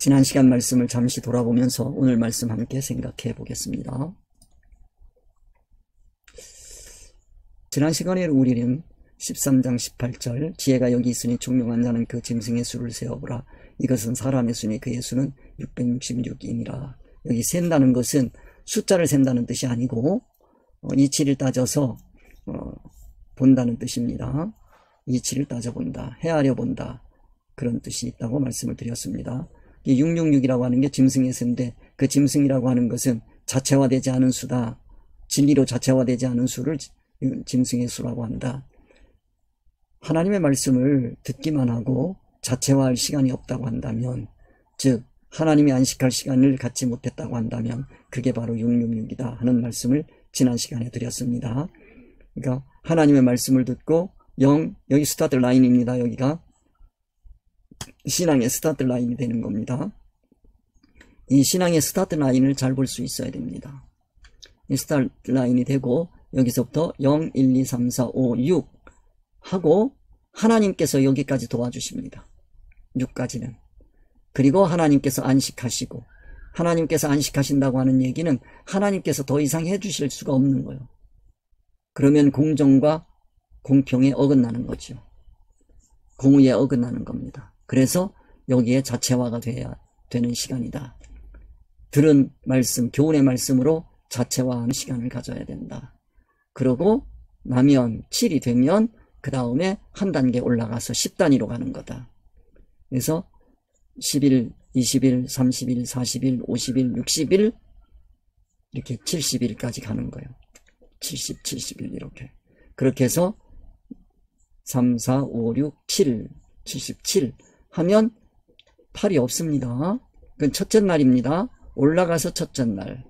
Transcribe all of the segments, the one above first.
지난 시간 말씀을 잠시 돌아보면서 오늘 말씀 함께 생각해 보겠습니다. 지난 시간에 우리는 13장 18절 지혜가 여기 있으니 총명한 자는 그 짐승의 수를 세어보라. 이것은 사람의 수니 그의 수는 666이니라. 여기 센다는 것은 숫자를 센다는 뜻이 아니고 이치를 따져서 본다는 뜻입니다. 이치를 따져본다, 헤아려 본다, 그런 뜻이 있다고 말씀을 드렸습니다. 이 666이라고 하는 게 짐승의 수인데, 그 짐승이라고 하는 것은 자체화되지 않은 수다. 진리로 자체화되지 않은 수를 짐승의 수라고 한다. 하나님의 말씀을 듣기만 하고 자체화할 시간이 없다고 한다면, 즉 하나님이 안식할 시간을 갖지 못했다고 한다면 그게 바로 666이다 하는 말씀을 지난 시간에 드렸습니다. 그러니까 하나님의 말씀을 듣고 여기 스타트 라인입니다. 여기가 신앙의 스타트 라인이 되는 겁니다. 이 신앙의 스타트 라인을 잘 볼 수 있어야 됩니다. 이 스타트 라인이 되고 여기서부터 0, 1, 2, 3, 4, 5, 6 하고 하나님께서 여기까지 도와주십니다. 6까지는. 그리고 하나님께서 안식하시고, 하나님께서 안식하신다고 하는 얘기는 하나님께서 더 이상 해주실 수가 없는 거예요. 그러면 공정과 공평에 어긋나는 거죠. 공의에 어긋나는 겁니다. 그래서 여기에 자체화가 돼야 되는 시간이다. 들은 말씀, 교훈의 말씀으로 자체화하는 시간을 가져야 된다. 그러고 나면 7이 되면 그 다음에 한 단계 올라가서 10단위로 가는 거다. 그래서 10일, 20일, 30일, 40일, 50일, 60일 이렇게 70일까지 가는 거예요. 70, 70일 이렇게. 그렇게 해서 3, 4, 5, 6, 7, 77 하면 8이 없습니다. 그건 첫째 날입니다. 올라가서 첫째 날.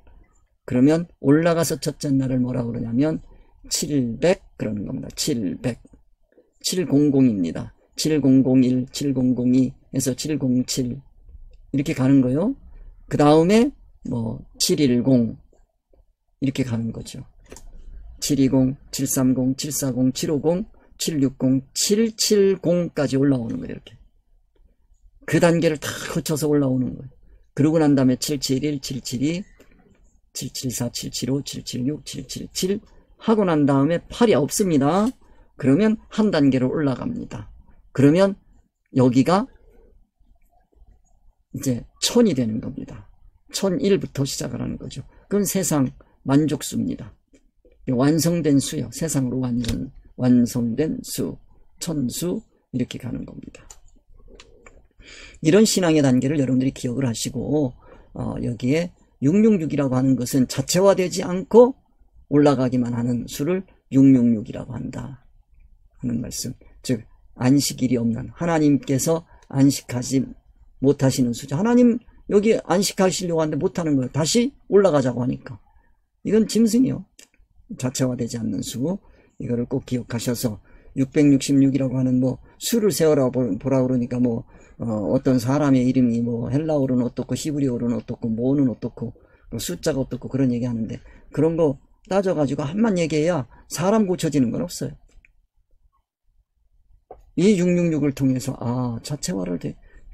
그러면 올라가서 첫째 날을 뭐라 그러냐면 700 그러는 겁니다. 700. 700입니다. 7001, 7002 해서 707 이렇게 가는 거요. 그 다음에 뭐 710 이렇게 가는 거죠. 720, 730, 740, 750, 760, 770까지 올라오는 거예요. 이렇게. 그 단계를 다 거쳐서 올라오는 거예요. 그러고 난 다음에 771, 772, 774, 775, 776, 777 하고 난 다음에 8이 없습니다. 그러면 한 단계로 올라갑니다. 그러면 여기가 이제 1000이 되는 겁니다. 1001부터 시작을 하는 거죠. 그건 세상 만족수입니다. 완성된 수요. 세상으로 완성된 수, 천수 이렇게 가는 겁니다. 이런 신앙의 단계를 여러분들이 기억을 하시고 여기에 666이라고 하는 것은 자체화되지 않고 올라가기만 하는 수를 666이라고 한다 하는 말씀. 즉 안식일이 없는, 하나님께서 안식하지 못하시는 수죠. 하나님 여기 안식하시려고 하는데 못하는 거예요. 다시 올라가자고 하니까. 이건 짐승이요. 자체화되지 않는 수. 이거를 꼭 기억하셔서 666이라고 하는 뭐 수를 세어라 보라 그러니까 뭐 어떤 사람의 이름이 뭐 헬라어로는 어떻고 히브리어로는 어떻고 뭐는 어떻고 숫자가 어떻고 그런 얘기 하는데, 그런 거 따져가지고 한만 얘기해야 사람 고쳐지는 건 없어요. 이 666을 통해서 자체화를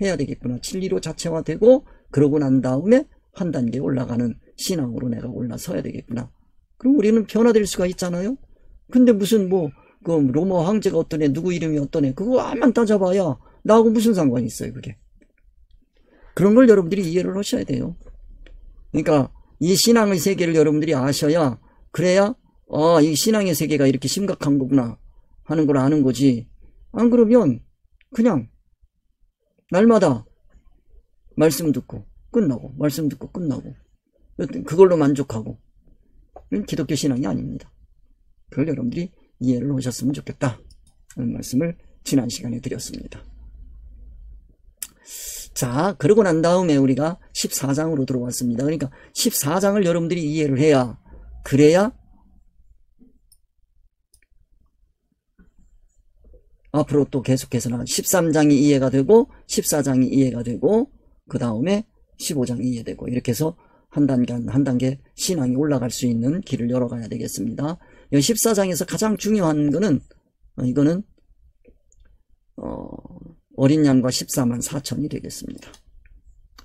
해야 되겠구나. 진리로 자체화되고 그러고 난 다음에 한 단계 올라가는 신앙으로 내가 올라서야 되겠구나. 그럼 우리는 변화될 수가 있잖아요. 근데 무슨 그 로마 황제가 어떠네, 누구 이름이 어떠네, 그거 암만 따져봐야 나하고 무슨 상관이 있어요, 그게. 그런 걸 여러분들이 이해를 하셔야 돼요. 그러니까 이 신앙의 세계를 여러분들이 아셔야, 그래야 이 신앙의 세계가 이렇게 심각한 거구나 하는 걸 아는 거지. 안 그러면 그냥 날마다 말씀 듣고 끝나고, 말씀 듣고 끝나고, 그걸로 만족하고, 기독교 신앙이 아닙니다. 그걸 여러분들이 이해를 하셨으면 좋겠다 하는 말씀을 지난 시간에 드렸습니다. 자, 그러고 난 다음에 우리가 14장으로 들어왔습니다. 그러니까 14장을 여러분들이 이해를 해야, 그래야 앞으로 또 계속해서 13장이 이해가 되고 14장이 이해가 되고 그 다음에 15장이 이해되고, 이렇게 해서 한 단계 신앙이 올라갈 수 있는 길을 열어가야 되겠습니다. 14장에서 가장 중요한 거는 이거는 어린 양과 14만 4천이 되겠습니다.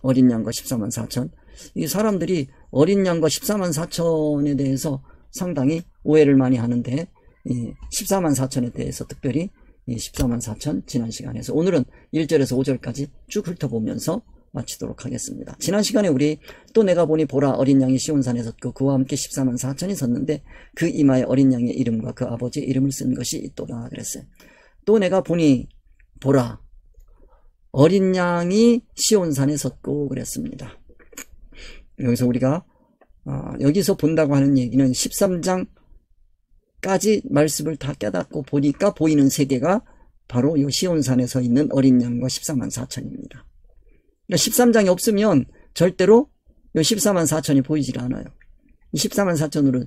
어린 양과 14만 4천. 이 사람들이 어린 양과 14만 4천에 대해서 상당히 오해를 많이 하는데, 이 14만 4천에 대해서 특별히 이 14만 4천 지난 시간에서 오늘은 1절에서 5절까지 쭉 훑어보면서 마치도록 하겠습니다. 지난 시간에 우리 또 내가 보니 보라 어린 양이 시온산에 섰고 그와 함께 14만 4천이 섰는데 그 이마에 어린 양의 이름과 그 아버지의 이름을 쓴 것이 있도다 그랬어요. 또 내가 보니 보라 어린 양이 시온산에 섰고 그랬습니다. 여기서 우리가 여기서 본다고 하는 얘기는 13장까지 말씀을 다 깨닫고 보니까 보이는 세계가 바로 이 시온산에 서 있는 어린 양과 14만 4천입니다. 13장이 없으면 절대로 이 14만 4천이 보이질 않아요. 이 14만 4천으로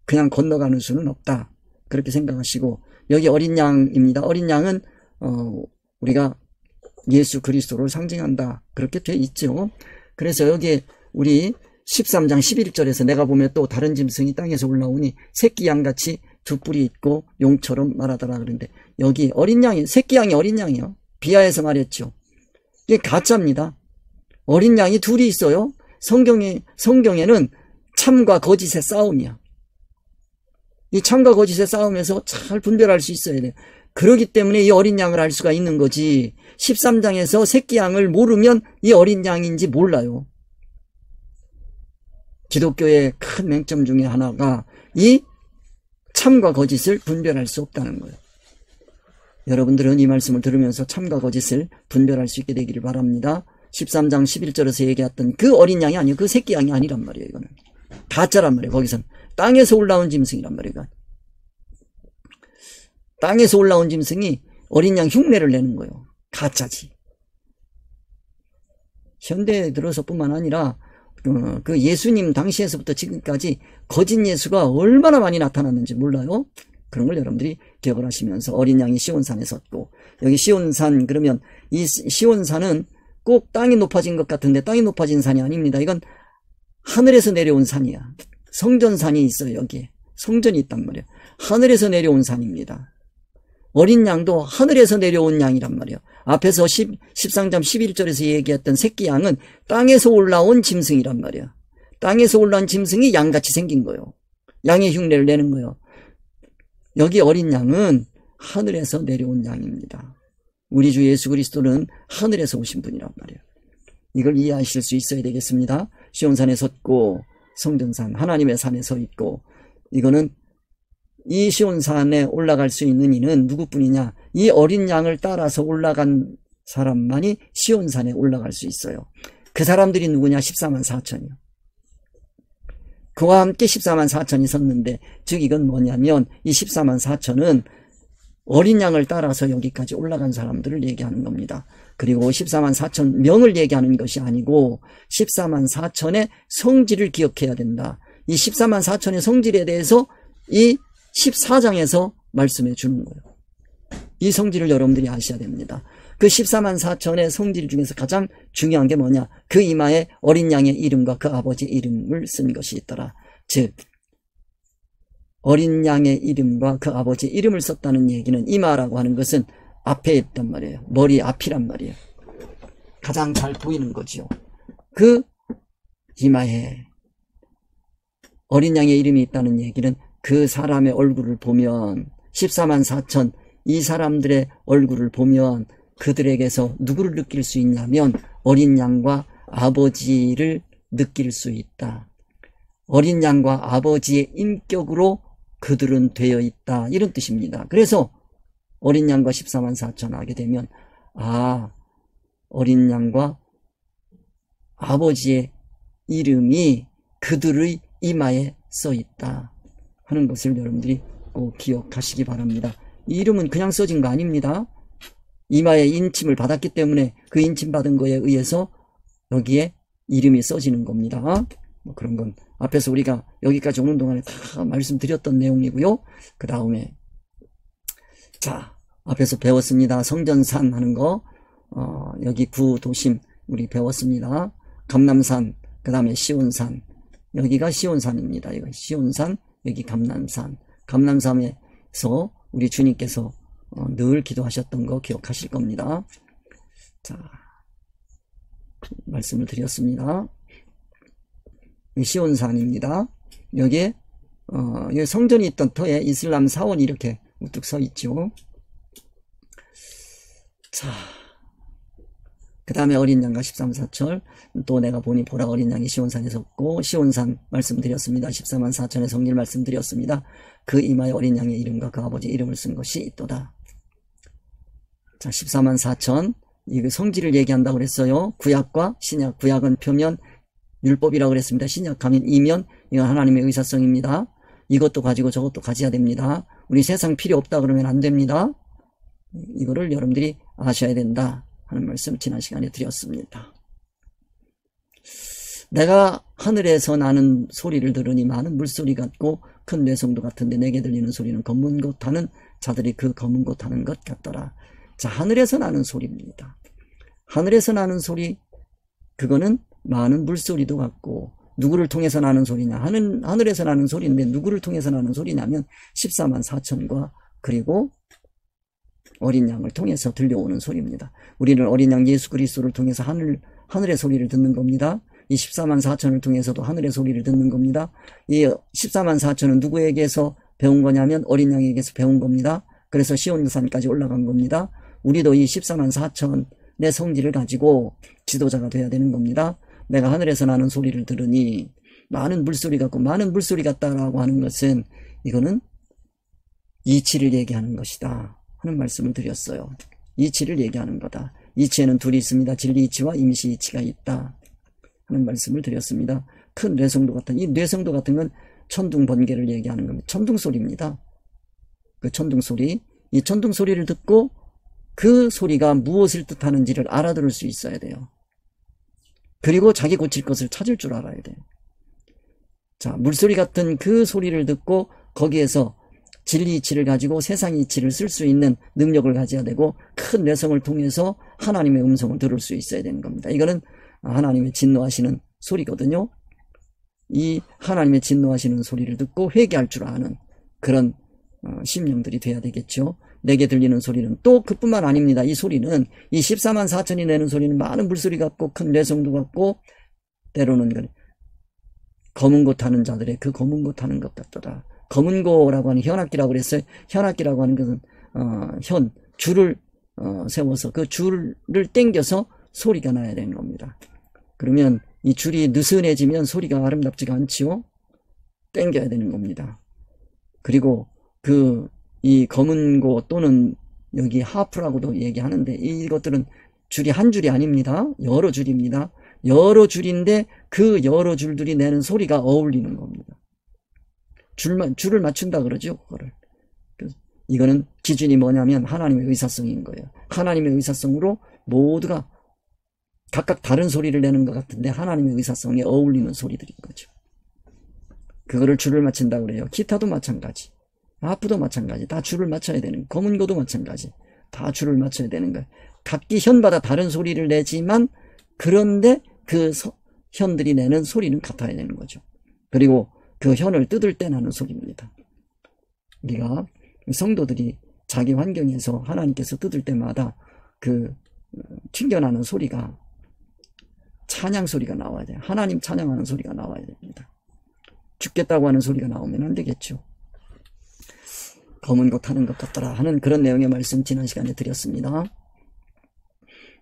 그냥 건너가는 수는 없다. 그렇게 생각하시고, 여기 어린 양입니다. 어린 양은 우리가 예수 그리스도를 상징한다. 그렇게 돼 있죠. 그래서 여기 우리 13장 11절에서 내가 보면 또 다른 짐승이 땅에서 올라오니 새끼 양같이 두 뿔이 있고 용처럼 말하더라 그러는데, 여기 어린 양이, 새끼 양이 어린 양이요. 비하해서 말했죠. 이게 가짜입니다. 어린 양이 둘이 있어요. 성경에는 참과 거짓의 싸움이야. 이 참과 거짓의 싸움에서 잘 분별할 수 있어야 돼. 그렇기 때문에 이 어린 양을 알 수가 있는 거지. 13장에서 새끼 양을 모르면 이 어린 양인지 몰라요. 기독교의 큰 맹점 중에 하나가 이 참과 거짓을 분별할 수 없다는 거예요. 여러분들은 이 말씀을 들으면서 참과 거짓을 분별할 수 있게 되기를 바랍니다. 13장 11절에서 얘기했던 그 어린 양이 아니에요. 그 새끼 양이 아니란 말이에요. 이거는 가짜란 말이에요. 거기서는 땅에서 올라온 짐승이란 말이에요. 땅에서 올라온 짐승이 어린 양 흉내를 내는 거예요. 가짜지. 현대에 들어서뿐만 아니라 그 예수님 당시에서부터 지금까지 거짓 예수가 얼마나 많이 나타났는지 몰라요. 그런 걸 여러분들이 기억을 하시면서 어린 양이 시온산에 섰고, 여기 시온산 그러면 이 시온산은 꼭 땅이 높아진 것 같은데 땅이 높아진 산이 아닙니다. 이건 하늘에서 내려온 산이야. 성전산이 있어요. 여기에 성전이 있단 말이에요. 하늘에서 내려온 산입니다. 어린 양도 하늘에서 내려온 양이란 말이에요. 앞에서 13장 11절에서 얘기했던 새끼 양은 땅에서 올라온 짐승이란 말이에요. 땅에서 올라온 짐승이 양같이 생긴 거예요. 양의 흉내를 내는 거예요. 여기 어린 양은 하늘에서 내려온 양입니다. 우리 주 예수 그리스도는 하늘에서 오신 분이란 말이에요. 이걸 이해하실 수 있어야 되겠습니다. 시온산에 섰고 성전산 하나님의 산에 서 있고, 이거는 이 시온산에 올라갈 수 있는 이는 누구뿐이냐? 이 어린 양을 따라서 올라간 사람만이 시온산에 올라갈 수 있어요. 그 사람들이 누구냐? 14만 4천이요. 그와 함께 14만 4천이 섰는데, 즉 이건 뭐냐면 이 14만 4천은 어린 양을 따라서 여기까지 올라간 사람들을 얘기하는 겁니다. 그리고 14만 4천 명을 얘기하는 것이 아니고 14만 4천의 성질을 기억해야 된다. 이 14만 4천의 성질에 대해서 이 14장에서 말씀해 주는 거예요. 이 성질을 여러분들이 아셔야 됩니다. 그 14만 4천의 성질 중에서 가장 중요한 게 뭐냐? 그 이마에 어린 양의 이름과 그 아버지의 이름을 쓴 것이 있더라. 즉 어린 양의 이름과 그 아버지의 이름을 썼다는 얘기는, 이마라고 하는 것은 앞에 있단 말이에요. 머리 앞이란 말이에요. 가장 잘 보이는 거죠. 그 이마에 어린 양의 이름이 있다는 얘기는 그 사람의 얼굴을 보면, 14만 4천 이 사람들의 얼굴을 보면 그들에게서 누구를 느낄 수 있냐면 어린 양과 아버지를 느낄 수 있다. 어린 양과 아버지의 인격으로 그들은 되어 있다. 이런 뜻입니다. 그래서 어린 양과 14만 4천 하게 되면, 어린 양과 아버지의 이름이 그들의 이마에 써 있다 하는 것을 여러분들이 꼭 기억하시기 바랍니다. 이 이름은 그냥 써진 거 아닙니다. 이마에 인침을 받았기 때문에 그 인침 받은 거에 의해서 여기에 이름이 써지는 겁니다. 그런 건 앞에서 우리가 여기까지 오는 동안에 다 말씀드렸던 내용이고요. 그 다음에 앞에서 배웠습니다. 성전산 하는 거, 여기 구도심 우리 배웠습니다. 감람산, 그 다음에 시온산, 여기가 시온산입니다. 이거 시온산, 여기 감람산. 감람산에서 우리 주님께서 늘 기도하셨던 거 기억하실 겁니다. 말씀을 드렸습니다. 시온산입니다. 여기에 여기 성전이 있던 터에 이슬람 사원이 이렇게 우뚝 서 있죠. 자, 그 다음에 어린 양과 13사철, 또 내가 보니 보라 어린 양이 시온산에 섰고, 시온산 말씀드렸습니다. 14만 4천의 성질 말씀드렸습니다. 그 이마에 어린 양의 이름과 그 아버지 이름을 쓴 것이 있도다. 자, 14만 4천, 이 성질을 얘기한다고 그랬어요. 구약과 신약, 구약은 표면 율법이라고 그랬습니다. 신약하면 이면, 이건 하나님의 의사성입니다. 이것도 가지고 저것도 가져야 됩니다. 우리 세상 필요 없다 그러면 안 됩니다. 이거를 여러분들이 아셔야 된다 하는 말씀 지난 시간에 드렸습니다. 내가 하늘에서 나는 소리를 들으니 많은 물소리 같고 큰 뇌성도 같은데 내게 들리는 소리는 검은 곳 하는 자들이 그 검은 곳 하는 것 같더라. 자, 하늘에서 나는 소리입니다. 하늘에서 나는 소리, 그거는 많은 물소리도 같고, 누구를 통해서 나는 소리냐? 하늘에서 나는 소리인데 누구를 통해서 나는 소리냐면 14만 4천과 그리고 어린 양을 통해서 들려오는 소리입니다. 우리는 어린 양 예수 그리스도를 통해서 하늘의 소리를 듣는 겁니다. 이 14만 4천을 통해서도 하늘의 소리를 듣는 겁니다. 이 14만 4천은 누구에게서 배운 거냐면 어린 양에게서 배운 겁니다. 그래서 시온산까지 올라간 겁니다. 우리도 이 14만 4천의 성질을 가지고 지도자가 돼야 되는 겁니다. 내가 하늘에서 나는 소리를 들으니 많은 물소리 같고, 많은 물소리 같다라고 하는 것은 이거는 이치를 얘기하는 것이다 하는 말씀을 드렸어요. 이치를 얘기하는 거다. 이치에는 둘이 있습니다. 진리 이치와 임시 이치가 있다 하는 말씀을 드렸습니다. 큰 뇌성도 같은, 이 뇌성도 같은 건 천둥 번개를 얘기하는 겁니다. 천둥 소리입니다. 그 천둥 소리, 이 천둥 소리를 듣고 그 소리가 무엇을 뜻하는지를 알아들을 수 있어야 돼요. 그리고 자기 고칠 것을 찾을 줄 알아야 돼요. 자, 물소리 같은 그 소리를 듣고 거기에서 진리 이치를 가지고 세상 이치를 쓸 수 있는 능력을 가져야 되고, 큰 뇌성을 통해서 하나님의 음성을 들을 수 있어야 되는 겁니다. 이거는 하나님의 진노하시는 소리거든요. 이 하나님의 진노하시는 소리를 듣고 회개할 줄 아는 그런 심령들이 돼야 되겠죠. 내게 들리는 소리는 또 그뿐만 아닙니다. 이 소리는, 이 14만 4천이 내는 소리는 많은 물소리 같고 큰 뇌성도 같고, 때로는 검은 곳 하는 자들의 그 검은 곳 하는 것 같더라. 검은 고라고 하는 현악기라고 그랬어요. 현악기라고 하는 것은 줄을 세워서 그 줄을 당겨서 소리가 나야 되는 겁니다. 그러면 이 줄이 느슨해지면 소리가 아름답지가 않지요. 당겨야 되는 겁니다. 그리고 이 검은 고 또는 여기 하프라고도 얘기하는데, 이것들은 줄이 한 줄이 아닙니다. 여러 줄입니다. 여러 줄인데 그 여러 줄들이 내는 소리가 어울리는 겁니다. 줄을 맞춘다 그러죠, 그거를. 이거는 기준이 뭐냐면 하나님의 의사성인 거예요. 하나님의 의사성으로 모두가 각각 다른 소리를 내는 것 같은데 하나님의 의사성에 어울리는 소리들인 거죠. 그거를 줄을 맞춘다 그래요. 기타도 마찬가지, 하프도 마찬가지, 다 줄을 맞춰야 되는, 검은 고도 마찬가지, 다 줄을 맞춰야 되는 거예요. 각기 현마다 다른 소리를 내지만, 그런데 그 현들이 내는 소리는 같아야 되는 거죠. 그리고 그 현을 뜯을 때 나는 소리입니다. 우리가 성도들이 자기 환경에서 하나님께서 뜯을 때마다 그 튕겨나는 소리가 찬양 소리가 나와야 돼요. 하나님 찬양하는 소리가 나와야 됩니다. 죽겠다고 하는 소리가 나오면 안 되겠죠. 검은 곳 하는 것 같더라 하는 그런 내용의 말씀 지난 시간에 드렸습니다.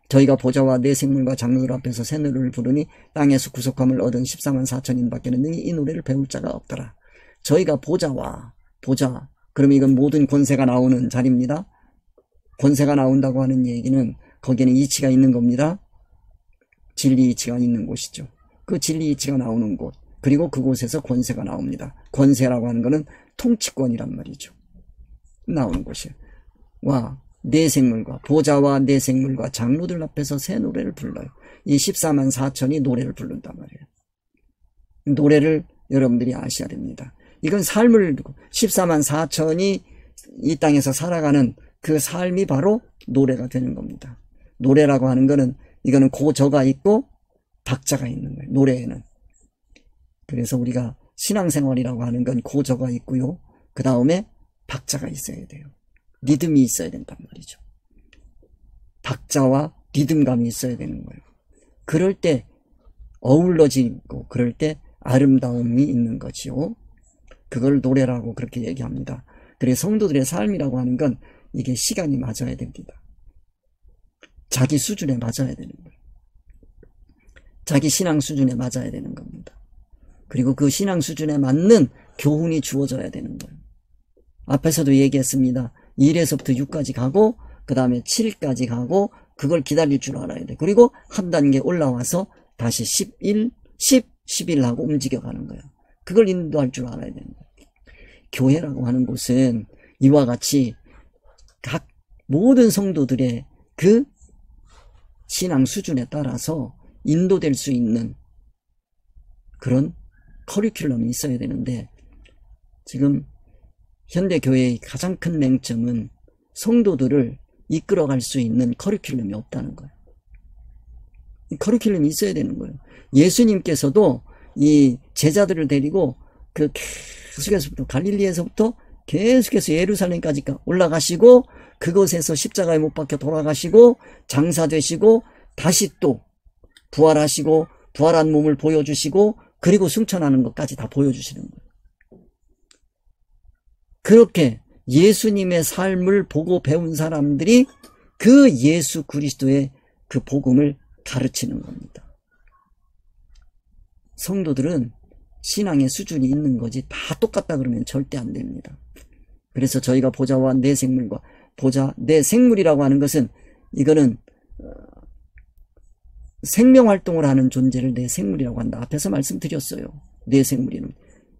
저희가 보좌와 내 생물과 장로들 앞에서 새 노래를 부르니 땅에서 구속함을 얻은 14만 4천인 밖에는 능히 이 노래를 배울 자가 없더라. 저희가 보좌, 그럼 이건 모든 권세가 나오는 자리입니다. 권세가 나온다고 하는 얘기는 거기에는 이치가 있는 겁니다. 진리 이치가 있는 곳이죠. 그 진리 이치가 나오는 곳, 그리고 그곳에서 권세가 나옵니다. 권세라고 하는 것은 통치권이란 말이죠. 나오는 곳이에요. 내 생물과, 보좌와 내 생물과 장로들 앞에서 새 노래를 불러요. 이 14만 4천이 노래를 부른단 말이에요. 노래를 여러분들이 아셔야 됩니다. 이건 삶을, 14만 4천이 이 땅에서 살아가는 그 삶이 바로 노래가 되는 겁니다. 노래라고 하는 거는, 이거는 고저가 있고 박자가 있는 거예요, 노래에는. 그래서 우리가 신앙생활이라고 하는 건 고저가 있고요, 그 다음에 박자가 있어야 돼요. 리듬이 있어야 된단 말이죠. 박자와 리듬감이 있어야 되는 거예요. 그럴 때 어우러지고 그럴 때 아름다움이 있는 거지요. 그걸 노래라고 그렇게 얘기합니다. 그래서 성도들의 삶이라고 하는 건 이게 시간이 맞아야 됩니다. 자기 수준에 맞아야 되는 거예요. 자기 신앙 수준에 맞아야 되는 겁니다. 그리고 그 신앙 수준에 맞는 교훈이 주어져야 되는 거예요. 앞에서도 얘기했습니다. 1에서부터 6까지 가고 그 다음에 7까지 가고 그걸 기다릴 줄 알아야 돼. 그리고 한 단계 올라와서 다시 11, 10, 11하고 움직여가는 거예요. 그걸 인도할 줄 알아야 되는 거예요. 교회라고 하는 곳은 이와 같이 각 모든 성도들의 그 신앙 수준에 따라서 인도될 수 있는 그런 커리큘럼이 있어야 되는데, 지금 현대교회의 가장 큰 맹점은 성도들을 이끌어갈 수 있는 커리큘럼이 없다는 거예요. 이 커리큘럼이 있어야 되는 거예요. 예수님께서도 이 제자들을 데리고 그 계속해서부터 갈릴리에서부터 계속해서 예루살렘까지 올라가시고 그곳에서 십자가에 못 박혀 돌아가시고 장사되시고 다시 또 부활하시고 부활한 몸을 보여주시고 그리고 승천하는 것까지 다 보여주시는 거예요. 그렇게 예수님의 삶을 보고 배운 사람들이 그 예수 그리스도의 그 복음을 가르치는 겁니다. 성도들은 신앙의 수준이 있는 거지 다 똑같다 그러면 절대 안 됩니다. 그래서 저희가 보좌와 내 생물과 보좌, 내 생물이라고 하는 것은 이거는 생명활동을 하는 존재를 내 생물이라고 한다. 앞에서 말씀드렸어요. 내 생물이는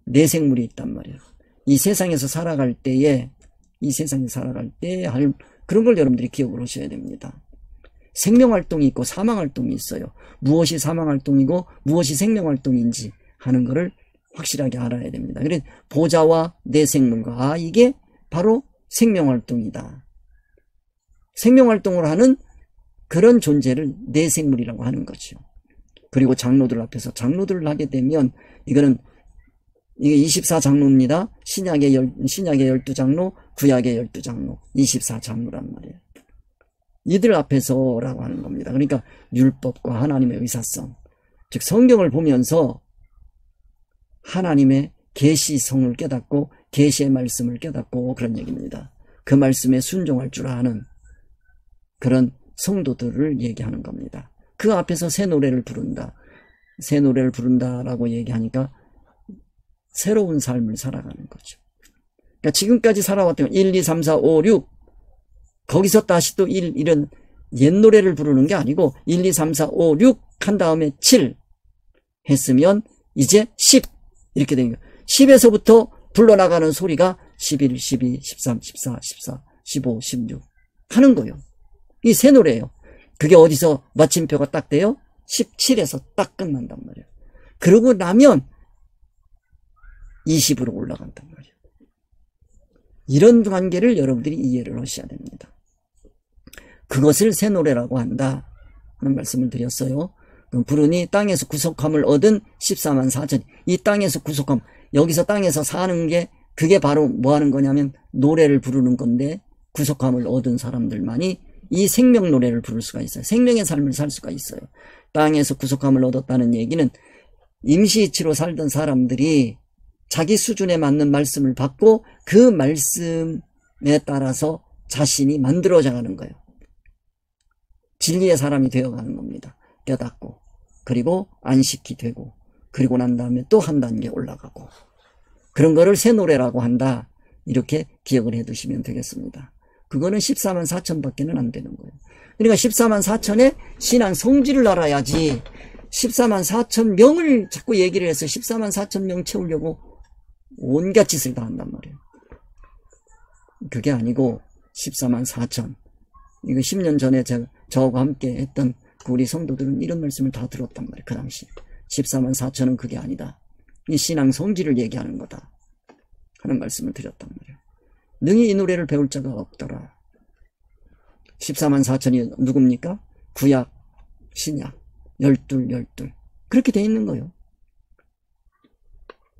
내 생물이 있단 말이에요. 이 세상에서 살아갈 때에 할 그런 걸 여러분들이 기억을 하셔야 됩니다. 생명활동이 있고 사망활동이 있어요. 무엇이 사망활동이고 무엇이 생명활동인지 하는 것을 확실하게 알아야 됩니다. 그래서 보좌와 내 생물과 이게 바로 생명활동이다. 생명활동을 하는 그런 존재를 내 생물이라고 하는 거죠. 그리고 장로들 앞에서 장로들을 하게 되면 이거는 이게 24장로입니다. 신약의 12장로, 구약의 12장로, 24장로란 말이에요. 이들 앞에서라고 하는 겁니다. 그러니까 율법과 하나님의 의사성, 즉 성경을 보면서 하나님의 계시성을 깨닫고 계시의 말씀을 깨닫고 그런 얘기입니다. 그 말씀에 순종할 줄 아는 그런 성도들을 얘기하는 겁니다. 그 앞에서 새 노래를 부른다. 새 노래를 부른다라고 얘기하니까 새로운 삶을 살아가는 거죠. 그러니까 지금까지 살아왔던 1, 2, 3, 4, 5, 6 거기서 다시 또 이런 옛 노래를 부르는 게 아니고 1, 2, 3, 4, 5, 6 한 다음에 7 했으면 이제 10 이렇게 되는 거예요. 10에서부터 불러나가는 소리가 11, 12, 13, 14, 14, 15, 16 하는 거예요. 이 새 노래예요. 그게 어디서 마침표가 딱 돼요? 17에서 딱 끝난단 말이에요. 그러고 나면 20으로 올라간단 말이에요. 이런 관계를 여러분들이 이해를 하셔야 됩니다. 그것을 새 노래라고 한다 하는 말씀을 드렸어요. 부르니 땅에서 구속함을 얻은 14만 4천. 이 땅에서 구속함, 여기서 땅에서 사는 게 그게 바로 뭐 하는 거냐면 노래를 부르는 건데, 구속함을 얻은 사람들만이 이 생명 노래를 부를 수가 있어요. 생명의 삶을 살 수가 있어요. 땅에서 구속함을 얻었다는 얘기는 임시치로 살던 사람들이 자기 수준에 맞는 말씀을 받고 그 말씀에 따라서 자신이 만들어져가는 거예요. 진리의 사람이 되어가는 겁니다. 깨닫고 그리고 안식이 되고 그리고 난 다음에 또 한 단계 올라가고, 그런 거를 새 노래라고 한다. 이렇게 기억을 해두시면 되겠습니다. 그거는 14만 4천 밖에는 안 되는 거예요. 그러니까 14만 4천의 신앙 성질을 알아야지 14만 4천 명을 자꾸 얘기를 해서 14만 4천 명 채우려고 온갖 짓을 다 한단 말이에요. 그게 아니고 14만 4천, 이거 10년 전에 저하고 함께 했던 우리 성도들은 이런 말씀을 다 들었단 말이에요. 그 당시 14만 4천은 그게 아니다. 이 신앙 성질을 얘기하는 거다 하는 말씀을 드렸단 말이에요. 능히 이 노래를 배울 자가 없더라. 14만 4천이 누굽니까? 구약, 신약, 12 그렇게 돼 있는 거예요.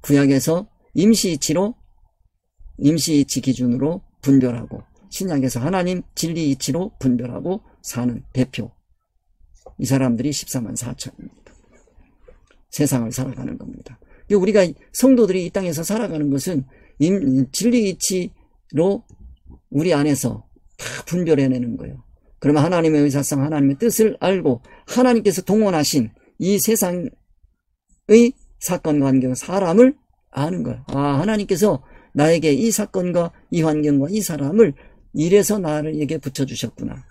구약에서 임시이치로, 임시이치 기준으로 분별하고, 신약에서 하나님 진리이치로 분별하고 사는 대표, 이 사람들이 14만 4천입니다. 세상을 살아가는 겁니다. 우리가 성도들이 이 땅에서 살아가는 것은 진리 이치로 우리 안에서 다 분별해내는 거예요. 그러면 하나님의 의사성, 하나님의 뜻을 알고 하나님께서 동원하신 이 세상의 사건과 환경, 사람을 아는 거예요. 아, 하나님께서 나에게 이 사건과 이 환경과 이 사람을 이래서 나에게 붙여주셨구나.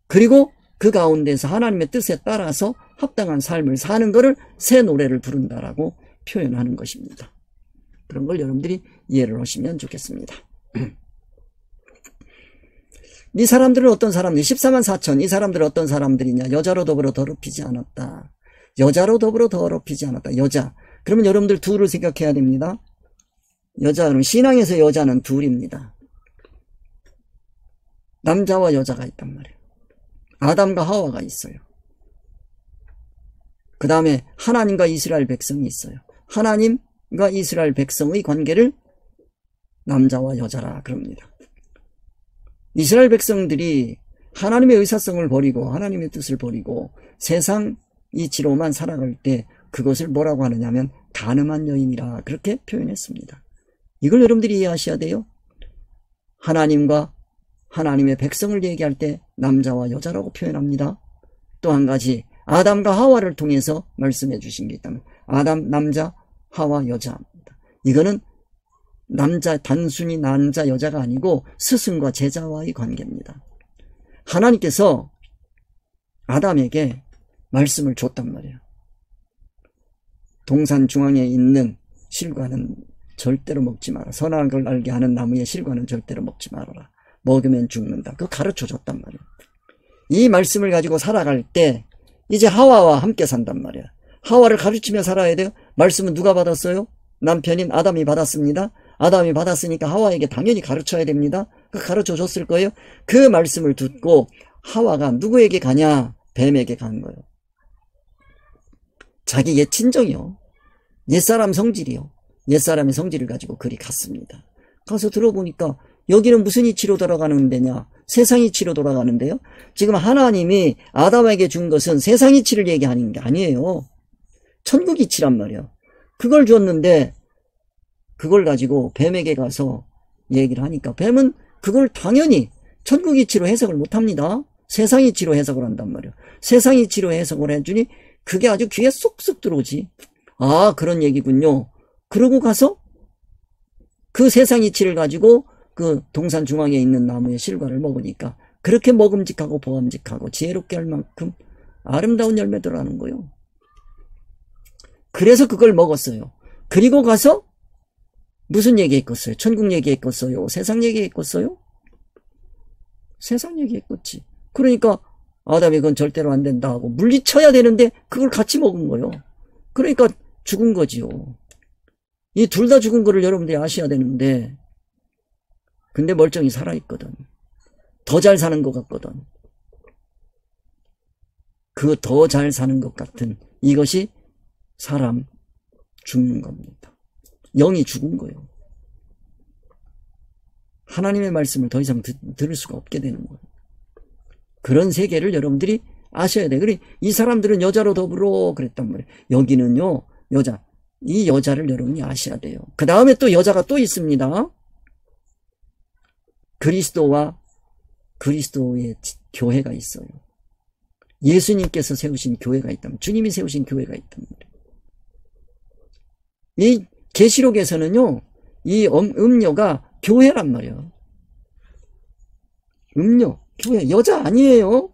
그리고 그 가운데서 하나님의 뜻에 따라서 합당한 삶을 사는 것을 새 노래를 부른다라고 표현하는 것입니다. 그런 걸 여러분들이 이해를 하시면 좋겠습니다. 이 사람들은 어떤 사람들? 14만 4천. 이 사람들은 어떤 사람들이냐? 여자로 더불어 더럽히지 않았다. 여자로 더불어 더럽히지 않았다. 여자. 그러면 여러분들 둘을 생각해야 됩니다. 여자는, 신앙에서 여자는 둘입니다. 남자와 여자가 있단 말이에요. 아담과 하와가 있어요. 그 다음에 하나님과 이스라엘 백성이 있어요. 하나님과 이스라엘 백성의 관계를 남자와 여자라 그럽니다. 이스라엘 백성들이 하나님의 의사성을 버리고 하나님의 뜻을 버리고 세상 이치로만 살아갈 때 그것을 뭐라고 하느냐면 간음한 여인이라 그렇게 표현했습니다. 이걸 여러분들이 이해하셔야 돼요. 하나님과 하나님의 백성을 얘기할 때 남자와 여자라고 표현합니다. 또 한 가지 아담과 하와를 통해서 말씀해 주신 게 있다면 아담 남자, 하와 여자입니다. 이거는 남자, 단순히 남자 여자가 아니고 스승과 제자와의 관계입니다. 하나님께서 아담에게 말씀을 줬단 말이에요. 동산 중앙에 있는 실과는 절대로 먹지 마라. 선악을 알게 하는 나무의 실과는 절대로 먹지 말아라. 먹으면 죽는다. 그거 가르쳐 줬단 말이에요. 이 말씀을 가지고 살아갈 때 이제 하와와 함께 산단 말이야. 하와를 가르치며 살아야 돼요. 말씀은 누가 받았어요? 남편인 아담이 받았습니다. 아담이 받았으니까 하와에게 당연히 가르쳐야 됩니다. 가르쳐 줬을 거예요. 그 말씀을 듣고 하와가 누구에게 가냐? 뱀에게 간 거예요. 자기 옛 친정이요. 옛사람 성질이요. 옛사람의 성질을 가지고 그리 갔습니다. 가서 들어보니까 여기는 무슨 이치로 돌아가는 데냐? 세상 이치로 돌아가는데요. 지금 하나님이 아담에게 준 것은 세상 이치를 얘기하는 게 아니에요. 천국 이치란 말이야. 그걸 줬는데 그걸 가지고 뱀에게 가서 얘기를 하니까 뱀은 그걸 당연히 천국 이치로 해석을 못합니다. 세상 이치로 해석을 한단 말이야. 세상 이치로 해석을 해주니 그게 아주 귀에 쏙쏙 들어오지. 아, 그런 얘기군요. 그러고 가서 그 세상 이치를 가지고 그 동산 중앙에 있는 나무의 실과를 먹으니까 그렇게 먹음직하고 보암직하고 지혜롭게 할 만큼 아름다운 열매들하는 거예요. 그래서 그걸 먹었어요. 그리고 가서 무슨 얘기했겠어요? 천국 얘기했겠어요? 세상 얘기했겠어요? 세상 얘기했겠지. 그러니까 아담이 그건 절대로 안 된다 하고 물리쳐야 되는데 그걸 같이 먹은 거예요. 그러니까 죽은 거지요. 이 둘 다 죽은 거를 여러분들이 아셔야 되는데 근데 멀쩡히 살아있거든. 더 잘 사는 것 같거든. 그 더 잘 사는 것 같은 이것이 사람 죽는 겁니다. 영이 죽은 거예요. 하나님의 말씀을 더 이상 들을 수가 없게 되는 거예요. 그런 세계를 여러분들이 아셔야 돼요. 그래, 이 사람들은 여자로 더불어 그랬단 말이에요. 여기는요, 여자. 이 여자를 여러분이 아셔야 돼요. 그 다음에 또 여자가 또 있습니다. 그리스도와 그리스도의 교회가 있어요. 예수님께서 세우신 교회가 있다면, 주님이 세우신 교회가 있단 말이에요. 이 계시록에서는요, 이 음녀가 교회란 말이에요. 음녀, 교회, 여자 아니에요.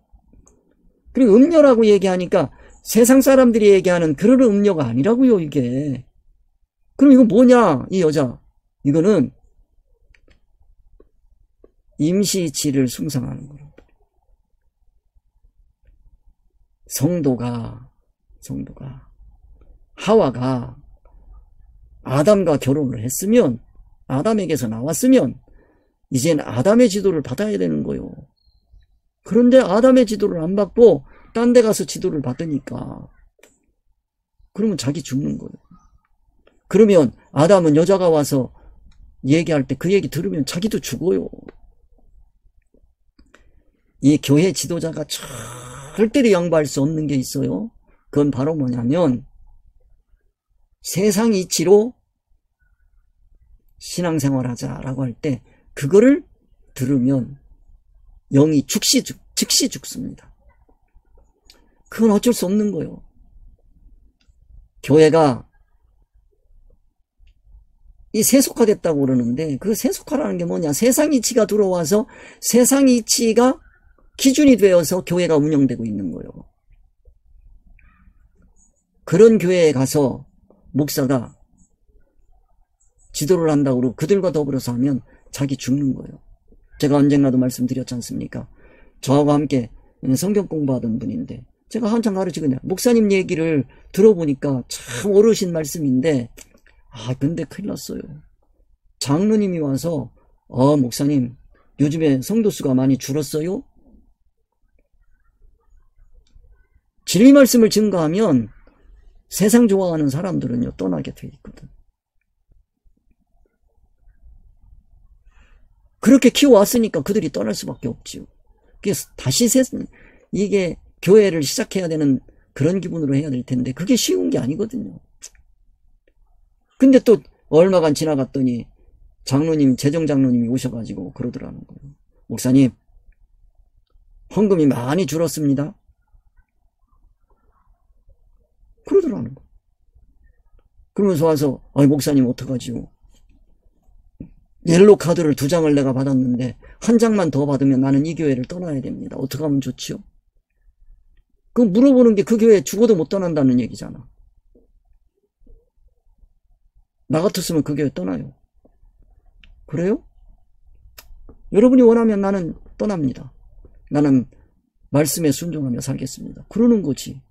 그리고 음녀라고 얘기하니까 세상 사람들이 얘기하는 그런 음녀가 아니라고요, 이게. 그럼 이거 뭐냐, 이 여자. 이거는 임시치를 숭상하는 거예요. 성도가 하와가 아담과 결혼을 했으면, 아담에게서 나왔으면 이제는 아담의 지도를 받아야 되는 거예요. 그런데 아담의 지도를 안 받고 딴 데 가서 지도를 받으니까 그러면 자기 죽는 거예요. 그러면 아담은 여자가 와서 얘기할 때 그 얘기 들으면 자기도 죽어요. 이 교회 지도자가 절대로 양보할 수 없는 게 있어요. 그건 바로 뭐냐면 세상 이치로 신앙생활하자라고 할 때 그거를 들으면 영이 즉시 죽습니다. 그건 어쩔 수 없는 거예요. 교회가 이 세속화됐다고 그러는데 그 세속화라는 게 뭐냐? 세상 이치가 들어와서 세상 이치가 기준이 되어서 교회가 운영되고 있는 거예요. 그런 교회에 가서 목사가 지도를 한다고 그러고 그들과 더불어서 하면 자기 죽는 거예요. 제가 언젠가도 말씀드렸지 않습니까? 저하고 함께 성경 공부하던 분인데 제가 한참 가르치거든요. 목사님 얘기를 들어보니까 참 어르신 말씀인데 근데 큰일 났어요. 장로님이 와서 목사님 요즘에 성도수가 많이 줄었어요? 진리 말씀을 증거하면 세상 좋아하는 사람들은요 떠나게 돼 있거든. 그렇게 키워왔으니까 그들이 떠날 수밖에 없지요. 그래서 다시 이게 교회를 시작해야 되는 그런 기분으로 해야 될 텐데 그게 쉬운 게 아니거든요. 근데 또 얼마간 지나갔더니 재정장로님이 오셔가지고 그러더라는 거예요. 목사님, 헌금이 많이 줄었습니다. 그러더라는 거예요. 그러면서 와서 목사님 어떡하지요? 옐로 카드를 2장을 내가 받았는데 1장만 더 받으면 나는 이 교회를 떠나야 됩니다. 어떻게 하면 좋지요? 그 물어보는 게 그 교회 죽어도 못 떠난다는 얘기잖아. 나 같았으면 그 교회 떠나요. 그래요? 여러분이 원하면 나는 떠납니다. 나는 말씀에 순종하며 살겠습니다. 그러는 거지.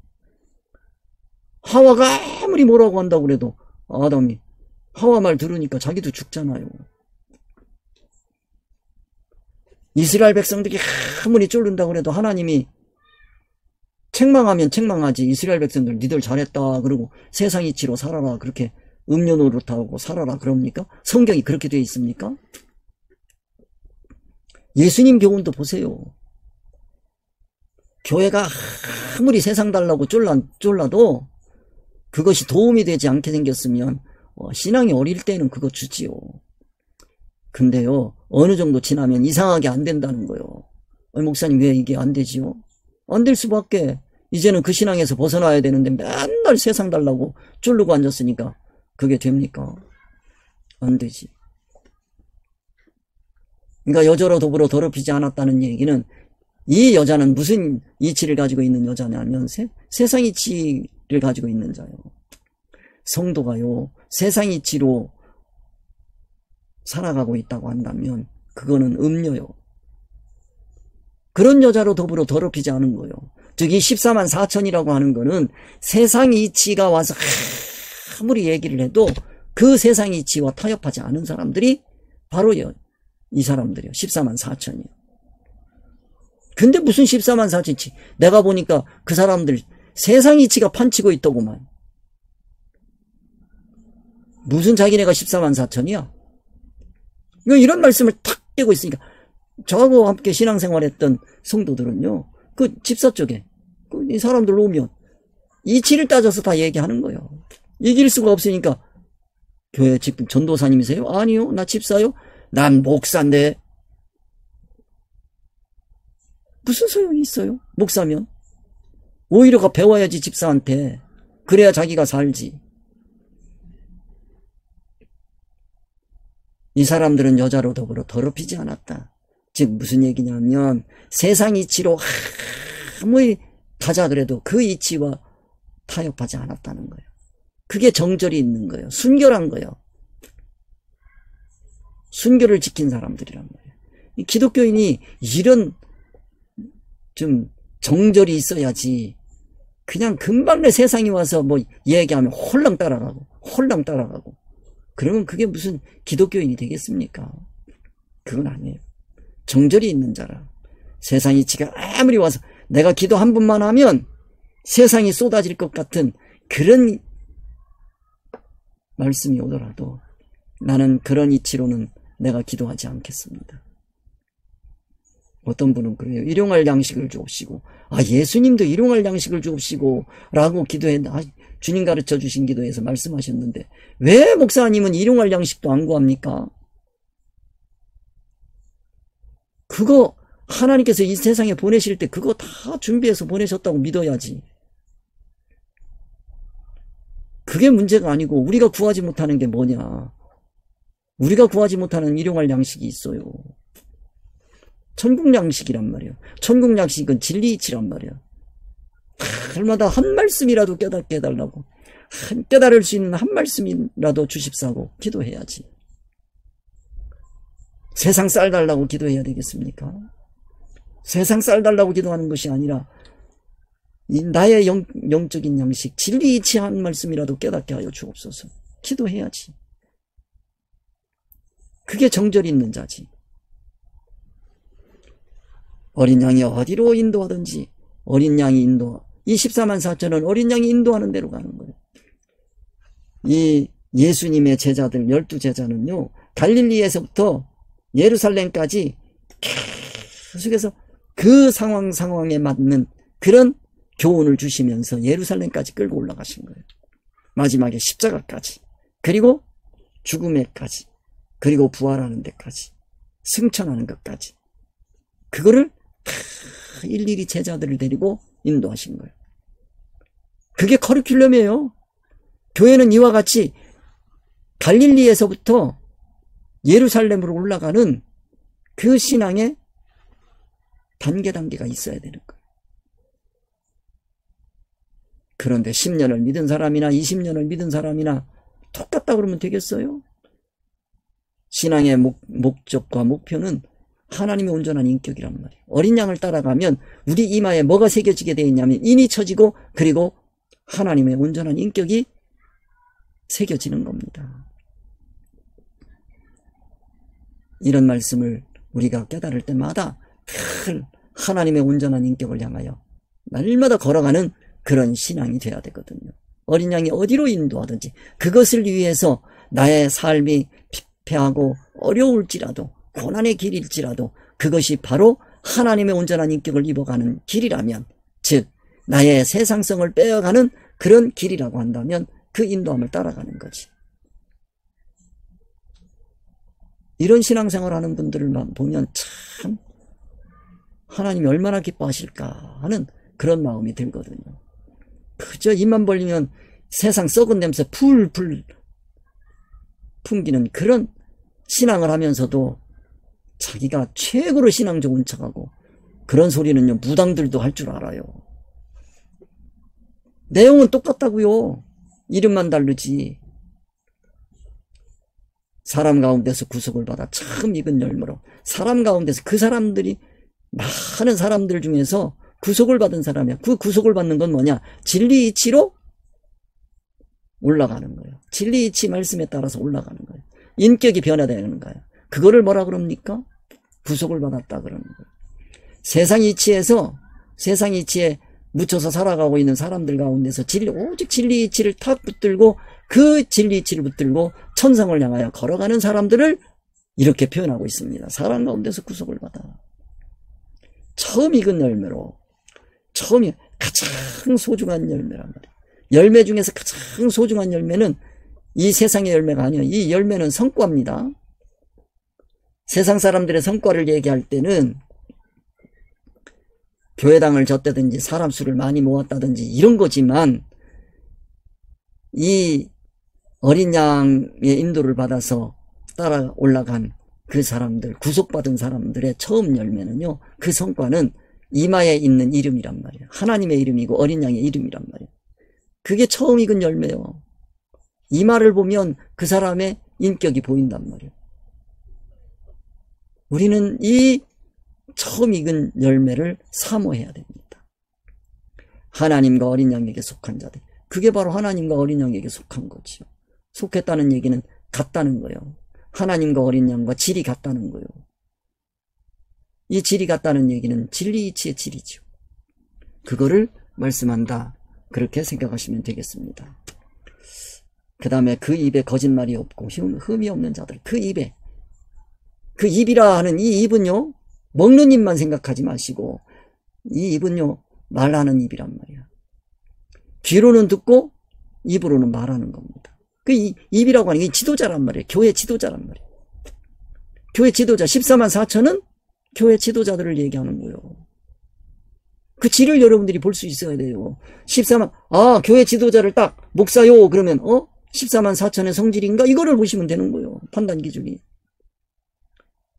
하와가 아무리 뭐라고 한다고 그래도 아담이 하와 말 들으니까 자기도 죽잖아요. 이스라엘 백성들이 아무리 쫄른다고 그래도 하나님이 책망하면 책망하지 이스라엘 백성들 니들 잘했다 그러고 세상 이치로 살아라 그렇게 음료 노릇하고 살아라 그럽니까? 성경이 그렇게 되어 있습니까? 예수님 교훈도 보세요. 교회가 아무리 세상 달라고 쫄라도 그것이 도움이 되지 않게 생겼으면 신앙이 어릴 때는 그거 주지요. 근데요 어느 정도 지나면 이상하게 안 된다는 거예요. 목사님 왜 이게 안 되지요? 안 될 수밖에. 이제는 그 신앙에서 벗어나야 되는데 맨날 세상 달라고 쫄르고 앉았으니까 그게 됩니까? 안 되지. 그러니까 여자로 더불어 더럽히지 않았다는 얘기는 이 여자는 무슨 이치를 가지고 있는 여자냐면 세상 이치를 가지고 있는 자예요. 성도가요 세상 이치로 살아가고 있다고 한다면 그거는 음녀요. 그런 여자로 더불어 더럽히지 않은 거예요. 즉 이 14만 4천이라고 하는 거는 세상 이치가 와서 아무리 얘기를 해도 그 세상 이치와 타협하지 않은 사람들이 바로 이 사람들이요. 14만 4천이요. 근데 무슨 14만 4천이지? 내가 보니까 그 사람들 세상 이치가 판치고 있더구만. 무슨 자기네가 14만 4천이야? 이런 말씀을 탁 떼고 있으니까 저하고 함께 신앙생활했던 성도들은요 그 집사 쪽에 이 사람들 오면 이치를 따져서 다 얘기하는 거예요. 이길 수가 없으니까 교회 지금 전도사님이세요? 아니요 나 집사요. 난 목사인데. 무슨 소용이 있어요? 목사면 오히려 배워야지 집사한테. 그래야 자기가 살지. 이 사람들은 여자로 더불어 더럽히지 않았다. 즉 무슨 얘기냐면 세상 이치로 아무리 가자 그래도 그 이치와 타협하지 않았다는 거예요. 그게 정절이 있는 거예요. 순결한 거예요. 순결을 지킨 사람들이란 말이에요. 이 기독교인이 이런 좀 정절이 있어야지 그냥 금방 내 세상에 와서 뭐 얘기하면 홀랑 따라가고 그러면 그게 무슨 기독교인이 되겠습니까? 그건 아니에요. 정절이 있는 자라. 세상 이치가 아무리 와서 내가 기도 한 번만 하면 세상이 쏟아질 것 같은 그런 말씀이 오더라도 나는 그런 이치로는 내가 기도하지 않겠습니다. 어떤 분은 그래요. 일용할 양식을 주옵시고, 예수님도 일용할 양식을 주옵시고 라고 주님 가르쳐 주신 기도에서 말씀하셨는데 왜 목사님은 일용할 양식도 안 구합니까? 그거 하나님께서 이 세상에 보내실 때 그거 다 준비해서 보내셨다고 믿어야지. 그게 문제가 아니고 우리가 구하지 못하는 게 뭐냐. 우리가 구하지 못하는 일용할 양식이 있어요. 천국 양식이란 말이에요. 천국 양식은 진리이치란 말이에요. 날마다 한 말씀이라도 깨닫게 해달라고, 깨달을 수 있는 한 말씀이라도 주십사고 기도해야지. 세상 쌀 달라고 기도해야 되겠습니까? 세상 쌀 달라고 기도하는 것이 아니라 나의 영적인 양식, 진리이치 한 말씀이라도 깨닫게 하여 주옵소서. 기도해야지. 그게 정절이 있는 자지. 어린 양이 어디로 인도하든지 어린 양이 이 14만 4천은 어린 양이 인도하는 대로 가는 거예요. 이 예수님의 제자들 12제자는요 갈릴리에서부터 예루살렘까지 계속해서 그 상황에 맞는 그런 교훈을 주시면서 예루살렘까지 끌고 올라가신 거예요. 마지막에 십자가까지, 그리고 죽음에까지, 그리고 부활하는 데까지, 승천하는 것까지, 그거를 다 일일이 제자들을 데리고 인도하신 거예요. 그게 커리큘럼이에요. 교회는 이와 같이 갈릴리에서부터 예루살렘으로 올라가는 그 신앙의 단계가 있어야 되는 거예요. 그런데 10년을 믿은 사람이나 20년을 믿은 사람이나 똑같다 그러면 되겠어요? 신앙의 목적과 목표는 하나님의 온전한 인격이란 말이에요. 어린 양을 따라가면 우리 이마에 뭐가 새겨지게 되어 있냐면 인이 쳐지고, 그리고 하나님의 온전한 인격이 새겨지는 겁니다. 이런 말씀을 우리가 깨달을 때마다 늘 하나님의 온전한 인격을 향하여 날마다 걸어가는 그런 신앙이 돼야 되거든요. 어린 양이 어디로 인도하든지 그것을 위해서 나의 삶이 피폐하고 어려울지라도, 고난의 길일지라도 그것이 바로 하나님의 온전한 인격을 입어가는 길이라면, 즉 나의 세상성을 빼어가는 그런 길이라고 한다면 그 인도함을 따라가는 거지. 이런 신앙생활 하는 분들을 보면 참 하나님이 얼마나 기뻐하실까 하는 그런 마음이 들거든요. 그저 입만 벌리면 세상 썩은 냄새 풀풀 풍기는 그런 신앙을 하면서도 자기가 최고로 신앙 좋은 척하고, 그런 소리는요 무당들도 할 줄 알아요. 내용은 똑같다고요. 이름만 다르지. 사람 가운데서 구속을 받아 참 익은 열매로, 사람 가운데서 그 사람들이, 많은 사람들 중에서 구속을 받은 사람이야. 그 구속을 받는 건 뭐냐? 진리 이치로 올라가는 거예요. 진리 이치 말씀에 따라서 올라가는 거예요. 인격이 변화되는 거예요. 그거를 뭐라 그럽니까? 구속을 받았다 그러는 거예요. 세상 이치에 묻혀서 살아가고 있는 사람들 가운데서 오직 진리 이치를 탁 붙들고, 그 진리 이치를 붙들고 천성을 향하여 걸어가는 사람들을 이렇게 표현하고 있습니다. 사람 가운데서 구속을 받아. 처음 익은 열매로, 처음이 가장 소중한 열매란 말이에요. 열매 중에서 가장 소중한 열매는 이 세상의 열매가 아니에요. 이 열매는 성과입니다. 세상 사람들의 성과를 얘기할 때는 교회당을 졌다든지 사람 수를 많이 모았다든지 이런 거지만, 이 어린 양의 인도를 받아서 따라 올라간 그 사람들, 구속받은 사람들의 처음 열매는요, 그 성과는 이마에 있는 이름이란 말이에요. 하나님의 이름이고 어린 양의 이름이란 말이에요. 그게 처음 익은 열매요. 이마를 보면 그 사람의 인격이 보인단 말이에요. 우리는 이 처음 익은 열매를 사모해야 됩니다. 하나님과 어린 양에게 속한 자들, 그게 바로 하나님과 어린 양에게 속한 거지요. 속했다는 얘기는 같다는 거예요. 하나님과 어린 양과 질이 같다는 거예요. 이 질이 같다는 얘기는 진리 이치의 질이죠. 그거를 말씀한다, 그렇게 생각하시면 되겠습니다. 그 다음에 그 입에 거짓말이 없고 흠이 없는 자들, 그 입이라 하는 이 입은요, 먹는 입만 생각하지 마시고 이 입은요 말하는 입이란 말이야. 귀로는 듣고 입으로는 말하는 겁니다. 그 입이라고 하는 게 지도자란 말이에요. 교회 지도자란 말이에요. 교회 지도자 14만 4천은 교회 지도자들을 얘기하는 거예요. 그 질을 여러분들이 볼 수 있어야 돼요. 14만 교회 지도자를 딱 목사요 그러면 14만 4천의 성질인가? 이거를 보시면 되는 거예요. 판단 기준이.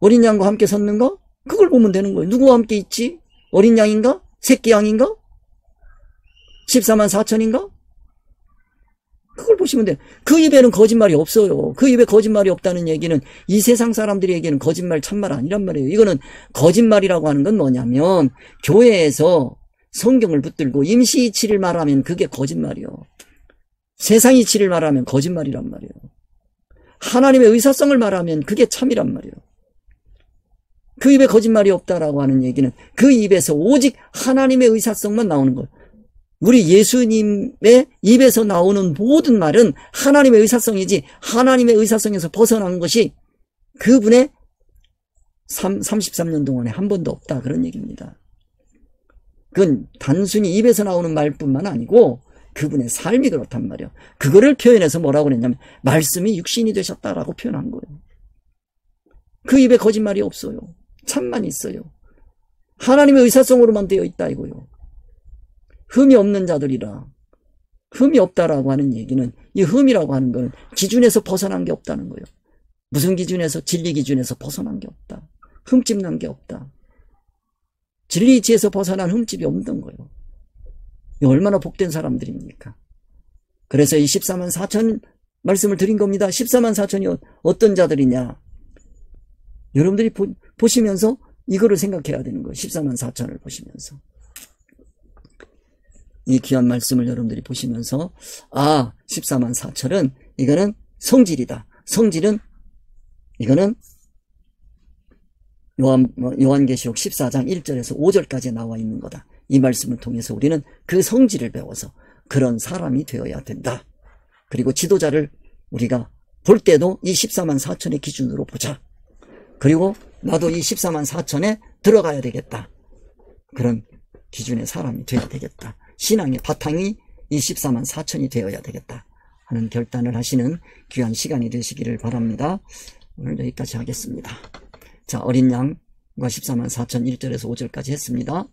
어린 양과 함께 섰는가? 그걸 보면 되는 거예요. 누구와 함께 있지? 어린 양인가? 새끼 양인가? 14만 4천인가? 그걸 보시면 돼요. 그 입에는 거짓말이 없어요. 그 입에 거짓말이 없다는 얘기는 이 세상 사람들에게는 거짓말 참말 아니란 말이에요. 이거는 거짓말이라고 하는 건 뭐냐면 교회에서 성경을 붙들고 임시 이치를 말하면 그게 거짓말이요. 세상 이치를 말하면 거짓말이란 말이에요. 하나님의 의사성을 말하면 그게 참이란 말이에요. 그 입에 거짓말이 없다라고 하는 얘기는 그 입에서 오직 하나님의 의사성만 나오는 거예요. 우리 예수님의 입에서 나오는 모든 말은 하나님의 의사성이지 하나님의 의사성에서 벗어난 것이 그분의 33년 동안에 한 번도 없다 그런 얘기입니다. 그건 단순히 입에서 나오는 말뿐만 아니고 그분의 삶이 그렇단 말이에요. 그거를 표현해서 뭐라고 그랬냐면 말씀이 육신이 되셨다라고 표현한 거예요. 그 입에 거짓말이 없어요. 참만 있어요. 하나님의 의사성으로만 되어 있다 이거요. 흠이 없는 자들이라. 흠이 없다라고 하는 얘기는 이 흠이라고 하는 건 기준에서 벗어난 게 없다는 거예요. 무슨 기준에서? 진리 기준에서 벗어난 게 없다. 흠집 난 게 없다. 진리 이치에서 벗어난 흠집이 없는 거예요. 얼마나 복된 사람들입니까? 그래서 이 14만 4천 말씀을 드린 겁니다. 14만 4천이 어떤 자들이냐? 여러분들이 보시면서 이거를 생각해야 되는 거예요. 14만 4천을 보시면서. 이 귀한 말씀을 여러분들이 보시면서 14만 4천은 이거는 성질이다. 성질은 이거는 요한계시록 14장 1절에서 5절까지 나와 있는 거다. 이 말씀을 통해서 우리는 그 성질을 배워서 그런 사람이 되어야 된다. 그리고 지도자를 우리가 볼 때도 이 14만 4천의 기준으로 보자. 그리고 나도 이 14만 4천에 들어가야 되겠다. 그런 기준의 사람이 되어야 되겠다. 신앙의 바탕이 이 14만 4천이 되어야 되겠다 하는 결단을 하시는 귀한 시간이 되시기를 바랍니다. 오늘 여기까지 하겠습니다. 자, 어린 양과 14만 4천 1절에서 5절까지 했습니다.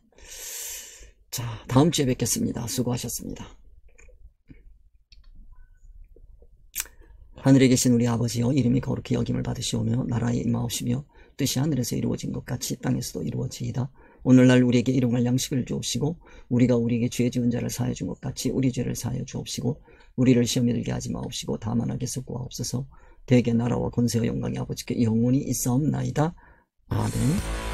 자, 다음 주에 뵙겠습니다. 수고하셨습니다. 하늘에 계신 우리 아버지여, 이름이 거룩히 여김을 받으시오며 나라에 임하옵시며 뜻이 하늘에서 이루어진 것 같이 땅에서도 이루어지이다. 오늘날 우리에게 일용할 양식을 주옵시고 우리가 우리에게 죄 지은 자를 사하여 준 것 같이 우리 죄를 사하여 주옵시고 우리를 시험에 들게 하지 마옵시고 다만 악에서 구하옵소서. 대개 나라와 권세와 영광이 아버지께 영원히 있사옵나이다. 아멘.